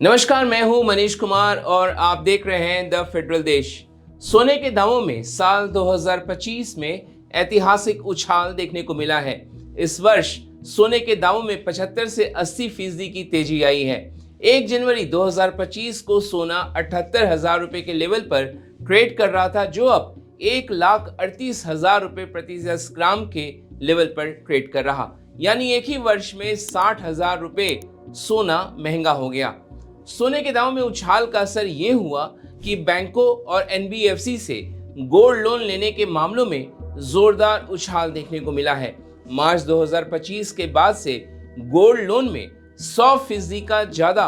नमस्कार, मैं हूं मनीष कुमार और आप देख रहे हैं द फेडरल देश। सोने के दामों में साल 2025 में ऐतिहासिक उछाल देखने को मिला है। इस वर्ष सोने के दामों में 75 से 80% की तेजी आई है। 1 जनवरी 2025 को सोना 78,000 रुपए के लेवल पर ट्रेड कर रहा था, जो अब 1,38,000 रुपए प्रति 10 ग्राम के लेवल पर ट्रेड कर रहा, यानी एक ही वर्ष में 60,000 रुपए सोना महंगा हो गया। सोने के दामों में उछाल का असर ये हुआ कि बैंकों और एनबीएफसी से गोल्ड लोन लेने के मामलों में जोरदार उछाल देखने को मिला है। मार्च 2025 के बाद से गोल्ड लोन में 100% का ज्यादा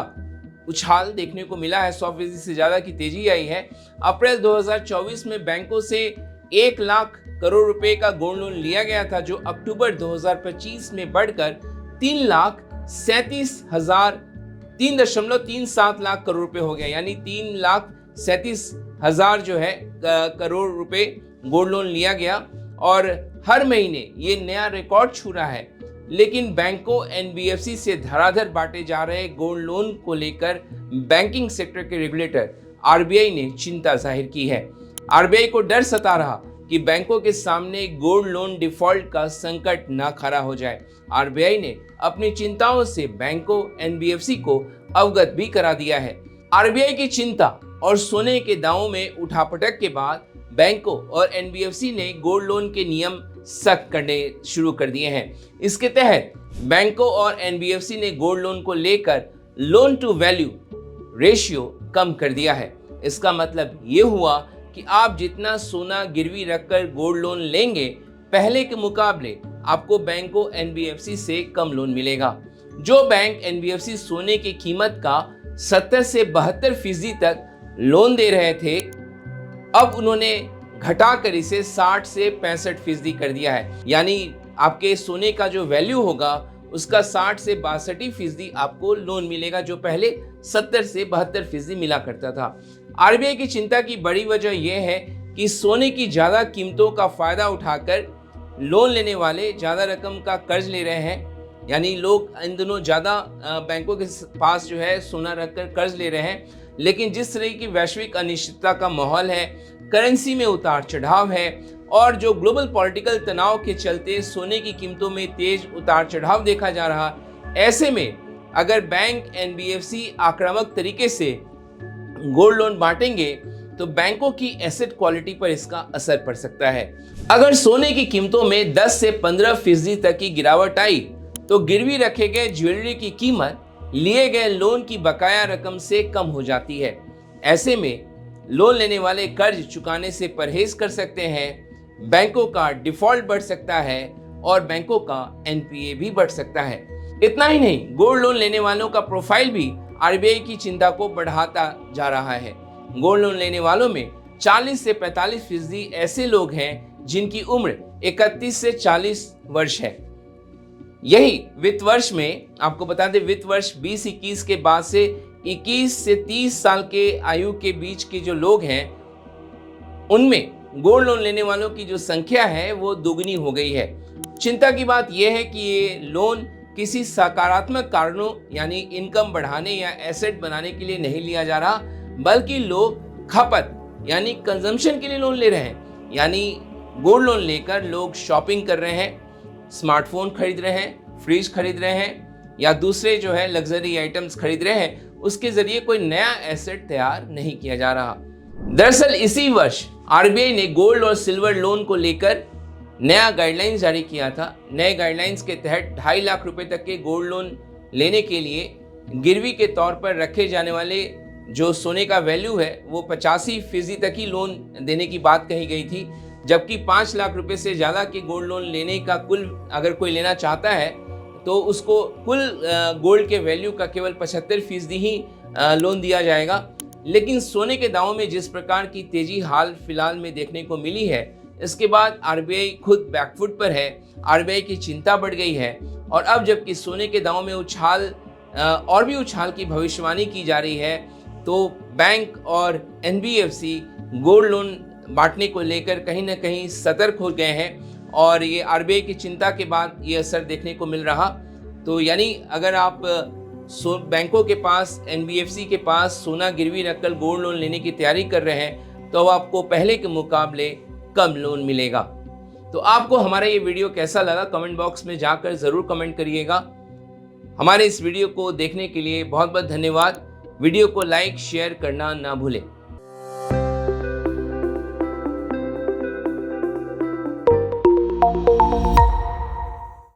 उछाल देखने को मिला है। 100% से ज्यादा की तेजी आई है। अप्रैल 2024 में बैंकों से 1 लाख करोड़ रुपए का गोल्ड लोन लिया गया था, जो अक्टूबर 2025 में बढ़कर 3,37,000 करोड़ रुपए हो गया, यानी 3,37,000 जो है करोड़ रुपए गोल्ड लोन लिया गया और हर महीने ये नया रिकॉर्ड छू रहा है। लेकिन बैंकों एनबीएफसी से धड़ाधड़ बांटे जा रहे गोल्ड लोन को लेकर बैंकिंग सेक्टर के रेगुलेटर आरबीआई ने चिंता जाहिर की है। आरबीआई को डर सता रहा कि बैंकों के सामने गोल्ड लोन डिफॉल्ट का संकट ना खड़ा हो जाए। आरबीआई ने अपनी चिंताओं से बैंकों एनबीएफसी को अवगत भी करा दिया है। आरबीआई की चिंता और सोने के दामों में उठापटक के बाद बैंकों और एनबीएफसी ने गोल्ड लोन के नियम सख्त करने शुरू कर दिए हैं। इसके तहत बैंकों और एनबीएफसी ने गोल्ड लोन को लेकर लोन टू वैल्यू रेशियो कम कर दिया है। इसका मतलब ये हुआ कि आप जितना सोना गिरवी रखकर गोल्ड लोन लेंगे, पहले के मुकाबले आपको बैंकों एनबीएफसी से कम लोन मिलेगा। जो बैंक एनबीएफसी सोने की कीमत का 70 से 72% तक लोन दे रहे थे, अब उन्होंने घटाकर इसे 60 से 65% कर दिया है। यानी आपके सोने का जो वैल्यू होगा उसका 60 से 62% आपको लोन मिलेगा, जो पहले 70 से 72% मिला करता था। आरबीआई की चिंता की बड़ी वजह यह है कि सोने की ज्यादा कीमतों का फायदा उठाकर लोन लेने वाले ज्यादा रकम का कर्ज ले रहे हैं, यानी लोग इन दिनों ज्यादा बैंकों के पास जो है सोना रखकर कर्ज ले रहे हैं। लेकिन जिस तरह की वैश्विक अनिश्चितता का माहौल है, करेंसी में उतार चढ़ाव है और जो ग्लोबल पॉलिटिकल तनाव के चलते सोने की कीमतों में तेज उतार चढ़ाव देखा जा रहा, ऐसे में अगर बैंक एनबीएफसी आक्रामक तरीके से गोल्ड लोन बांटेंगे तो बैंकों की एसेट क्वालिटी पर इसका असर पड़ सकता है। अगर सोने की कीमतों में 10 से 15% तक की गिरावट आई तो गिरवी रखे गए ज्वेलरी की कीमत लिए गए लोन की बकाया रकम से कम हो जाती है। ऐसे में लोन लेने वाले कर्ज चुकाने से परहेज कर सकते हैं, बैंकों का डिफॉल्ट बढ़ सकता है और बैंकों का एनपीए भी बढ़ सकता है। इतना ही नहीं, गोल्ड लोन लेने वालों का प्रोफाइल भी आरबीआई की चिंता को बढ़ाता जा रहा है। गोल्ड लोन लेने वालों में 40 से 45% ऐसे लोग हैं जिनकी उम्र 31 से 40 वर्ष है। यही वित्त वर्ष में, आपको बता दें, वित्त वर्ष 2021 के बाद से 21 से 30 साल के आयु के बीच के जो लोग हैं, उनमें गोल्ड लोन लेने वालों की जो संख्या है वो दुगनी हो गई है। चिंता की बात यह है कि ये लोन किसी सकारात्मक कारणों यानी इनकम बढ़ाने या एसेट बनाने के लिए नहीं लिया जा रहा, बल्कि लोग खपत यानी कंजम्पशन के लिए लोन ले रहे हैं। यानी गोल्ड लोन लेकर लोग शॉपिंग कर रहे हैं, स्मार्टफोन खरीद रहे हैं, फ्रिज खरीद रहे हैं या दूसरे जो है लग्जरी आइटम्स खरीद रहे हैं। उसके जरिए कोई नया एसेट तैयार नहीं किया जा रहा। दरअसल इसी वर्ष आरबीआई ने गोल्ड और सिल्वर लोन को लेकर नया गाइडलाइंस जारी किया था। नए गाइडलाइंस के तहत 2.5 लाख रुपए तक के गोल्ड लोन लेने के लिए गिरवी के तौर पर रखे जाने वाले जो सोने का वैल्यू है वो 85% तक ही लोन देने की बात कही गई थी, जबकि 5 लाख रुपए से ज़्यादा के गोल्ड लोन लेने का कुल अगर कोई लेना चाहता है तो उसको कुल गोल्ड के वैल्यू का केवल 75% ही लोन दिया जाएगा। लेकिन सोने के दामों में जिस प्रकार की तेजी हाल फिलहाल में देखने को मिली है, इसके बाद आरबीआई खुद बैकफुट पर है। आरबीआई की चिंता बढ़ गई है और अब जबकि सोने के दामों में उछाल और भी उछाल की भविष्यवाणी की जा रही है, तो बैंक और एनबीएफसी गोल्ड लोन बांटने को लेकर कहीं ना कहीं सतर्क हो गए हैं और ये आरबीआई की चिंता के बाद ये असर देखने को मिल रहा। तो यानी अगर आप बैंकों के पास, एनबीएफसी के पास सोना गिरवी रखकर गोल्ड लोन लेने की तैयारी कर रहे हैं तो अब आपको पहले के मुकाबले कम लोन मिलेगा। तो आपको हमारा ये वीडियो कैसा लगा कमेंट बॉक्स में जाकर ज़रूर कमेंट करिएगा। हमारे इस वीडियो को देखने के लिए बहुत बहुत धन्यवाद। वीडियो को लाइक शेयर करना ना भूलें।